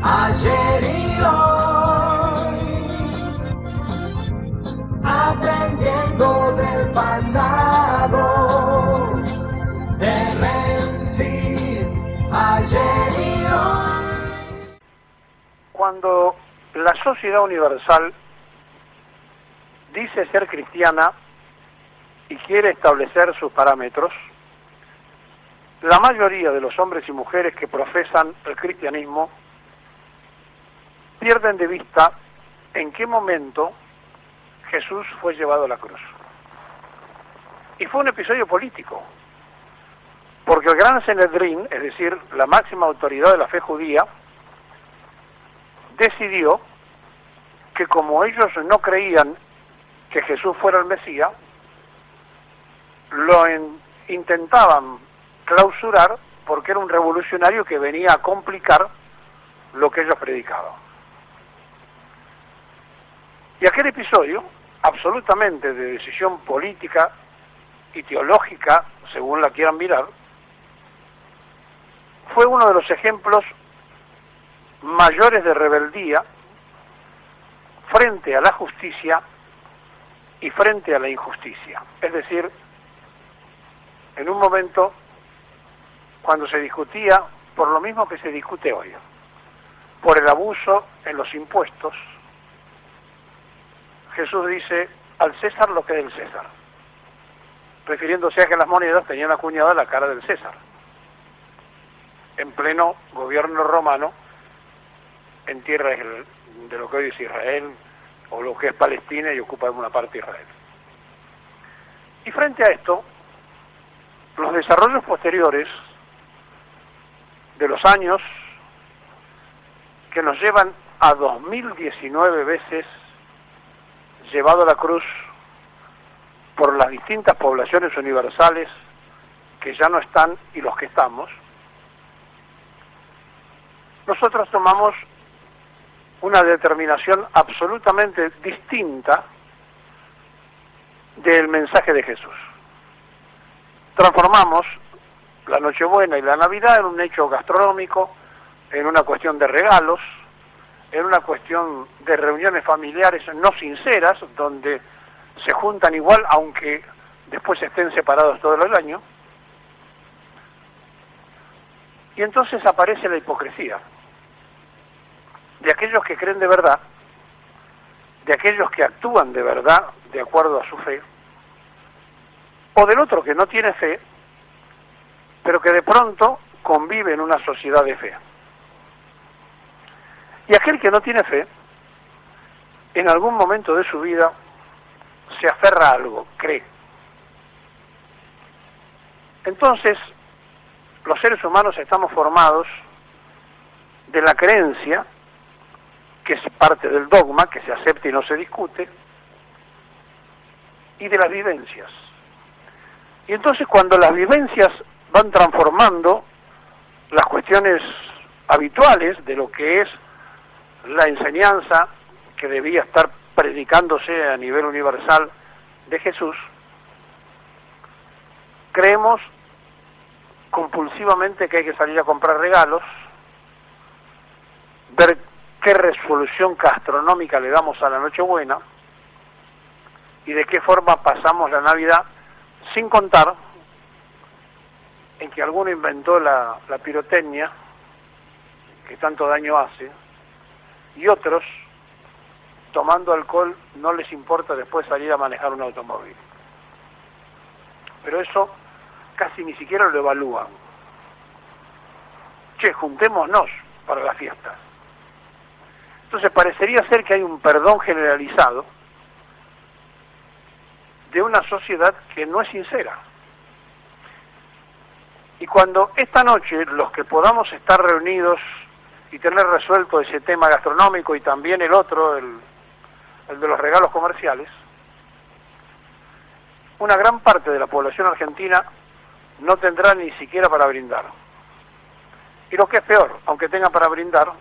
ayer y hoy, aprendiendo del pasado, de Menzies, ayer y hoy. Cuando la Sociedad Universal dice ser cristiana y quiere establecer sus parámetros, la mayoría de los hombres y mujeres que profesan el cristianismo pierden de vista en qué momento Jesús fue llevado a la cruz. Y fue un episodio político, porque el Gran Sanedrín, es decir, la máxima autoridad de la fe judía, decidió que como ellos no creían que Jesús fuera el Mesías, lo intentaban clausurar porque era un revolucionario que venía a complicar lo que ellos predicaban. Y aquel episodio, absolutamente de decisión política y teológica, según la quieran mirar, fue uno de los ejemplos mayores de rebeldía frente a la justicia y frente a la injusticia. Es decir, en un momento cuando se discutía por lo mismo que se discute hoy, por el abuso en los impuestos, Jesús dice al César lo que es del César, refiriéndose a que las monedas tenían acuñada la cara del César, en pleno gobierno romano, en tierra de lo que hoy es Israel, o lo que es Palestina y ocupa una parte de Israel. Y frente a esto, los desarrollos posteriores de los años que nos llevan a 2019 veces llevado a la cruz por las distintas poblaciones universales que ya no están y los que estamos, nosotros tomamos una determinación absolutamente distinta del mensaje de Jesús. Transformamos la Nochebuena y la Navidad en un hecho gastronómico, en una cuestión de regalos, en una cuestión de reuniones familiares no sinceras, donde se juntan igual, aunque después estén separados todo el año. Y entonces aparece la hipocresía de aquellos que creen de verdad, de aquellos que actúan de verdad de acuerdo a su fe, o del otro que no tiene fe, pero que de pronto convive en una sociedad de fe. Y aquel que no tiene fe, en algún momento de su vida, se aferra a algo, cree. Entonces, los seres humanos estamos formados de la creencia, que es parte del dogma, que se acepta y no se discute, y de las vivencias. Y entonces cuando las vivencias van transformando las cuestiones habituales de lo que es la enseñanza que debía estar predicándose a nivel universal de Jesús, creemos compulsivamente que hay que salir a comprar regalos, ver qué resolución gastronómica le damos a la Nochebuena y de qué forma pasamos la Navidad, sin contar en que alguno inventó la pirotecnia, que tanto daño hace, y otros, tomando alcohol, no les importa después salir a manejar un automóvil. Pero eso casi ni siquiera lo evalúan. Che, juntémonos para la fiesta. Entonces parecería ser que hay un perdón generalizado de una sociedad que no es sincera. Y cuando esta noche los que podamos estar reunidos y tener resuelto ese tema gastronómico y también el otro, el de los regalos comerciales, una gran parte de la población argentina no tendrá ni siquiera para brindar. Y lo que es peor, aunque tengan para brindar,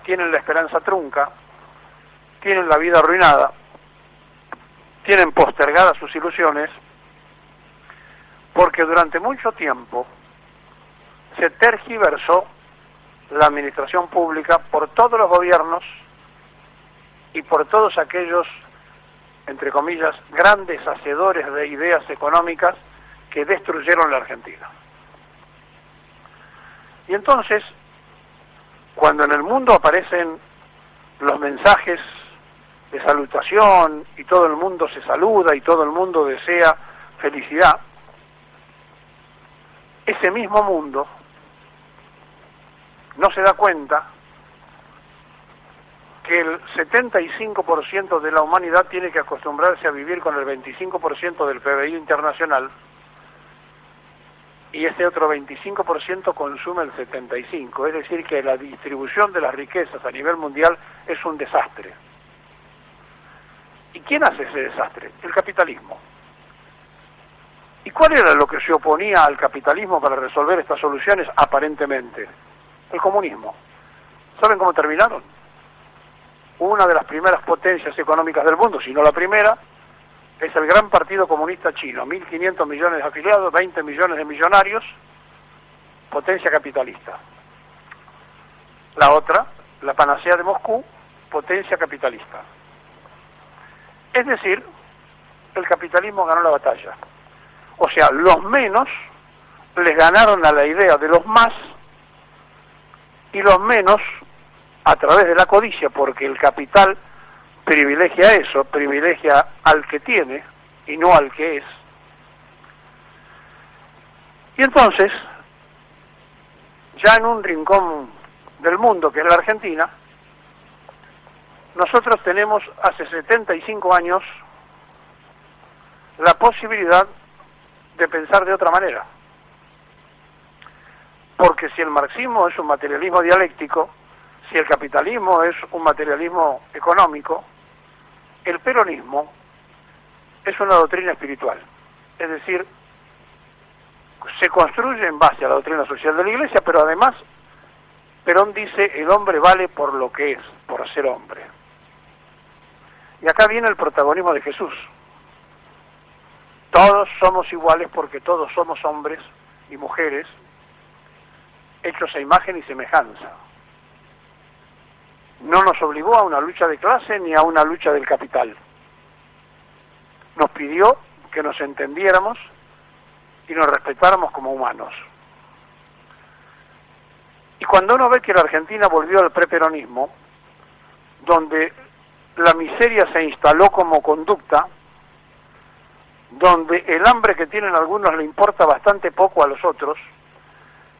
tienen la esperanza trunca, tienen la vida arruinada, tienen postergadas sus ilusiones, porque durante mucho tiempo se tergiversó la administración pública por todos los gobiernos y por todos aquellos, entre comillas, grandes hacedores de ideas económicas que destruyeron la Argentina. Y entonces, cuando en el mundo aparecen los mensajes de salutación y todo el mundo se saluda y todo el mundo desea felicidad, ese mismo mundo no se da cuenta que el 75% de la humanidad tiene que acostumbrarse a vivir con el 25% del PBI internacional y ese otro 25% consume el 75%, es decir, que la distribución de las riquezas a nivel mundial es un desastre. ¿Y quién hace ese desastre? El capitalismo. ¿Y cuál era lo que se oponía al capitalismo para resolver estas soluciones aparentemente? El comunismo. ¿Saben cómo terminaron? Una de las primeras potencias económicas del mundo, si no la primera, es el gran Partido Comunista Chino, 1.500 millones de afiliados, 20 millones de millonarios, potencia capitalista. La otra, la panacea de Moscú, potencia capitalista. Es decir, el capitalismo ganó la batalla. O sea, los menos les ganaron a la idea de los más y los menos a través de la codicia, porque el capital privilegia eso, privilegia al que tiene y no al que es. Y entonces, ya en un rincón del mundo, que es la Argentina, nosotros tenemos hace 75 años la posibilidad de pensar de otra manera. Porque si el marxismo es un materialismo dialéctico, si el capitalismo es un materialismo económico, el peronismo es una doctrina espiritual. Es decir, se construye en base a la doctrina social de la Iglesia, pero además Perón dice el hombre vale por lo que es, por ser hombre. Y acá viene el protagonismo de Jesús. Todos somos iguales porque todos somos hombres y mujeres hechos a imagen y semejanza. No nos obligó a una lucha de clase ni a una lucha del capital. Nos pidió que nos entendiéramos y nos respetáramos como humanos. Y cuando uno ve que la Argentina volvió al preperonismo, donde la miseria se instaló como conducta, donde el hambre que tienen algunos le importa bastante poco a los otros,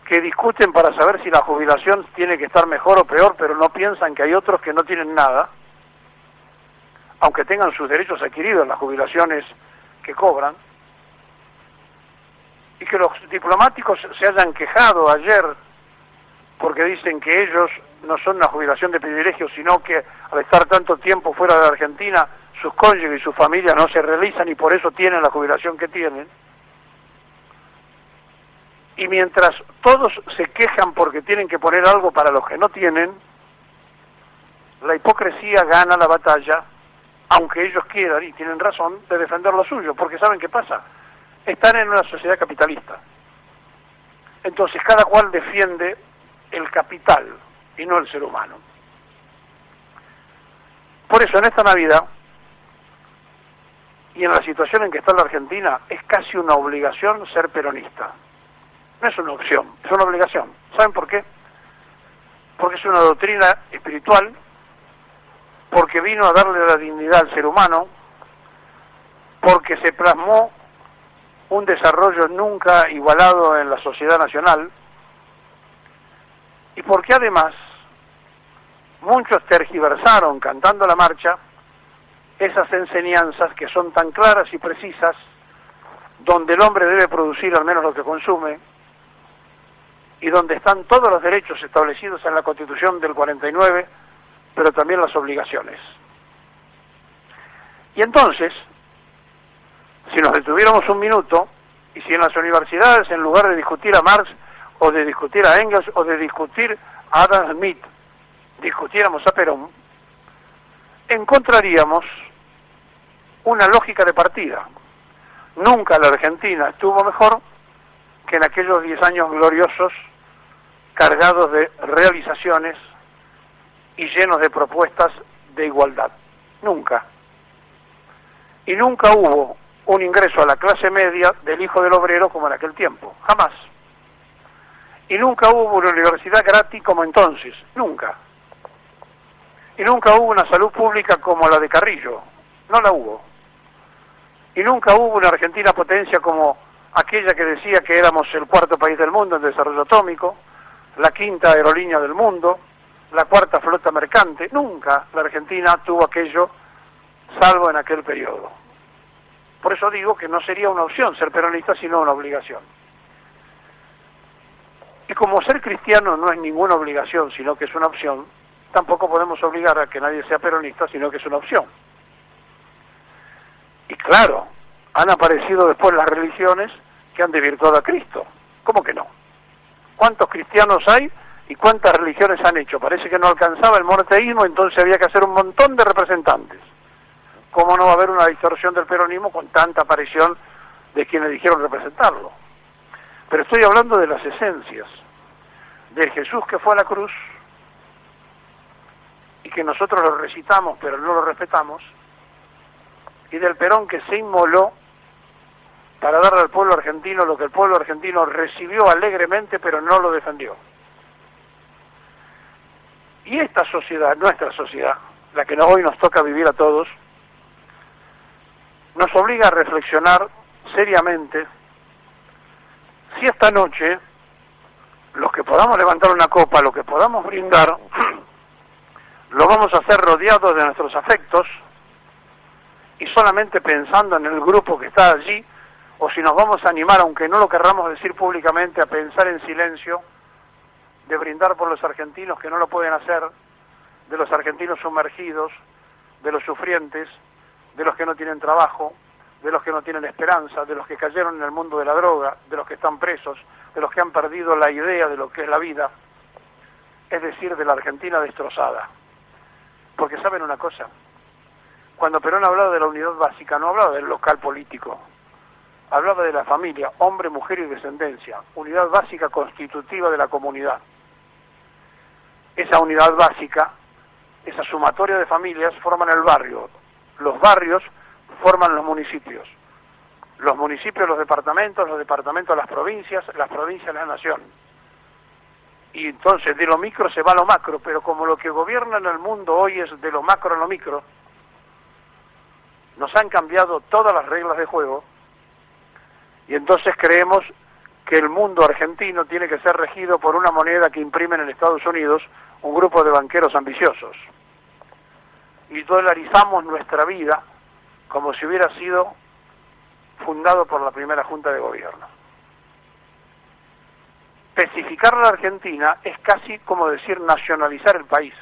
que discuten para saber si la jubilación tiene que estar mejor o peor, pero no piensan que hay otros que no tienen nada, aunque tengan sus derechos adquiridos en las jubilaciones que cobran, y que los diplomáticos se hayan quejado ayer porque dicen que ellos no son una jubilación de privilegio, sino que al estar tanto tiempo fuera de la Argentina, sus cónyuges y sus familias no se realizan y por eso tienen la jubilación que tienen. Y mientras todos se quejan porque tienen que poner algo para los que no tienen, la hipocresía gana la batalla, aunque ellos quieran, y tienen razón, de defender lo suyo, porque ¿saben qué pasa? Están en una sociedad capitalista. Entonces cada cual defiende el capital y no el ser humano. Por eso en esta Navidad, y en la situación en que está la Argentina, es casi una obligación ser peronista. No es una opción, es una obligación. ¿Saben por qué? Porque es una doctrina espiritual, porque vino a darle la dignidad al ser humano, porque se plasmó un desarrollo nunca igualado en la sociedad nacional, y porque además muchos tergiversaron cantando la marcha esas enseñanzas que son tan claras y precisas, donde el hombre debe producir al menos lo que consume, y donde están todos los derechos establecidos en la Constitución del 49, pero también las obligaciones. Y entonces, si nos detuviéramos un minuto, y si en las universidades, en lugar de discutir a Marx, o de discutir a Engels, o de discutir a Adam Smith, discutiéramos a Perón, encontraríamos una lógica de partida. Nunca la Argentina estuvo mejor que en aquellos 10 años gloriosos cargados de realizaciones y llenos de propuestas de igualdad. Nunca. Y nunca hubo un ingreso a la clase media del hijo del obrero como en aquel tiempo, jamás. Y nunca hubo una universidad gratis como entonces, nunca. Y nunca hubo una salud pública como la de Carrillo, no la hubo. Y nunca hubo una Argentina potencia como aquella que decía que éramos el cuarto país del mundo en desarrollo atómico, la quinta aerolínea del mundo, la cuarta flota mercante. Nunca la Argentina tuvo aquello, salvo en aquel periodo. Por eso digo que no sería una opción ser peronista, sino una obligación. Y como ser cristiano no es ninguna obligación, sino que es una opción, tampoco podemos obligar a que nadie sea peronista, sino que es una opción. Y claro, han aparecido después las religiones que han desvirtuado a Cristo. ¿Cómo que no? ¿Cuántos cristianos hay y cuántas religiones han hecho? Parece que no alcanzaba el monoteísmo, entonces había que hacer un montón de representantes. ¿Cómo no va a haber una distorsión del peronismo con tanta aparición de quienes dijeron representarlo? Pero estoy hablando de las esencias, del Jesús que fue a la cruz y que nosotros lo recitamos pero no lo respetamos, y del Perón que se inmoló para darle al pueblo argentino lo que el pueblo argentino recibió alegremente pero no lo defendió. Y esta sociedad, nuestra sociedad, la que hoy nos toca vivir a todos, nos obliga a reflexionar seriamente si esta noche los que podamos levantar una copa, lo que podamos brindar, lo vamos a hacer rodeados de nuestros afectos y solamente pensando en el grupo que está allí, o si nos vamos a animar, aunque no lo querramos decir públicamente, a pensar en silencio, de brindar por los argentinos que no lo pueden hacer, de los argentinos sumergidos, de los sufrientes, de los que no tienen trabajo, de los que no tienen esperanza, de los que cayeron en el mundo de la droga, de los que están presos, de los que han perdido la idea de lo que es la vida, es decir, de la Argentina destrozada. Porque ¿saben una cosa? Cuando Perón hablaba de la unidad básica, no hablaba del local político, hablaba de la familia, hombre, mujer y descendencia, unidad básica constitutiva de la comunidad. Esa unidad básica, esa sumatoria de familias forman el barrio, los barrios forman los municipios los departamentos las provincias la nación. Y entonces de lo micro se va a lo macro, pero como lo que gobierna en el mundo hoy es de lo macro a lo micro, nos han cambiado todas las reglas de juego y entonces creemos que el mundo argentino tiene que ser regido por una moneda que imprimen en Estados Unidos un grupo de banqueros ambiciosos. Y dolarizamos nuestra vida como si hubiera sido fundado por la primera Junta de Gobierno. Especificar la Argentina es casi como decir nacionalizar el país.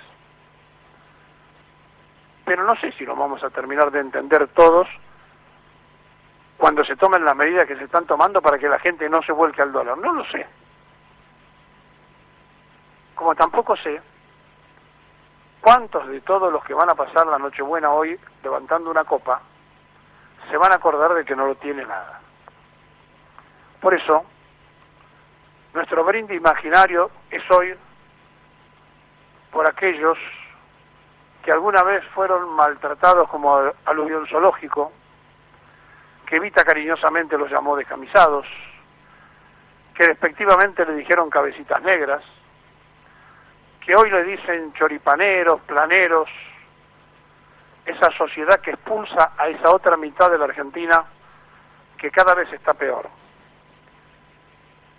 Pero no sé si lo vamos a terminar de entender todos cuando se tomen las medidas que se están tomando para que la gente no se vuelque al dólar. No lo sé. Como tampoco sé cuántos de todos los que van a pasar la Nochebuena hoy levantando una copa se van a acordar de que no lo tiene nada. Por eso, nuestro brindis imaginario es hoy por aquellos que alguna vez fueron maltratados como aluvión zoológico, que Evita cariñosamente los llamó descamisados, que respectivamente le dijeron cabecitas negras, que hoy le dicen choripaneros, planeros, esa sociedad que expulsa a esa otra mitad de la Argentina que cada vez está peor.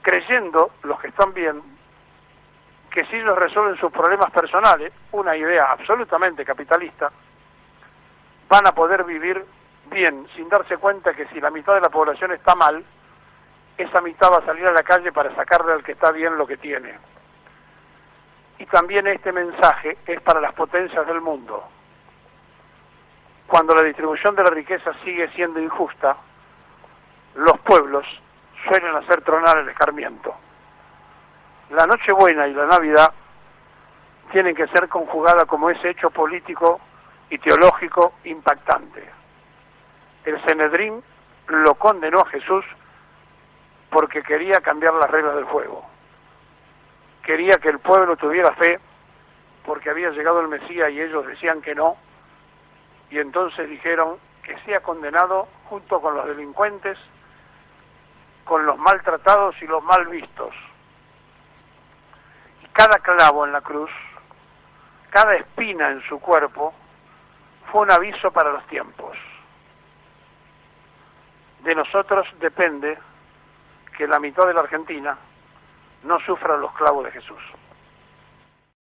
Creyendo, los que están bien, que si ellos resuelven sus problemas personales, una idea absolutamente capitalista, van a poder vivir bien, sin darse cuenta que si la mitad de la población está mal, esa mitad va a salir a la calle para sacarle al que está bien lo que tiene. Y también este mensaje es para las potencias del mundo. Cuando la distribución de la riqueza sigue siendo injusta, los pueblos suelen hacer tronar el escarmiento. La Nochebuena y la Navidad tienen que ser conjugadas como ese hecho político y teológico impactante. El Sanedrín lo condenó a Jesús porque quería cambiar las reglas del juego. quería que el pueblo tuviera fe porque había llegado el Mesías y ellos decían que no, y entonces dijeron que sea condenado junto con los delincuentes, con los maltratados y los mal vistos. Y cada clavo en la cruz, cada espina en su cuerpo, fue un aviso para los tiempos. De nosotros depende que la mitad de la Argentina no sufra los clavos de Jesús.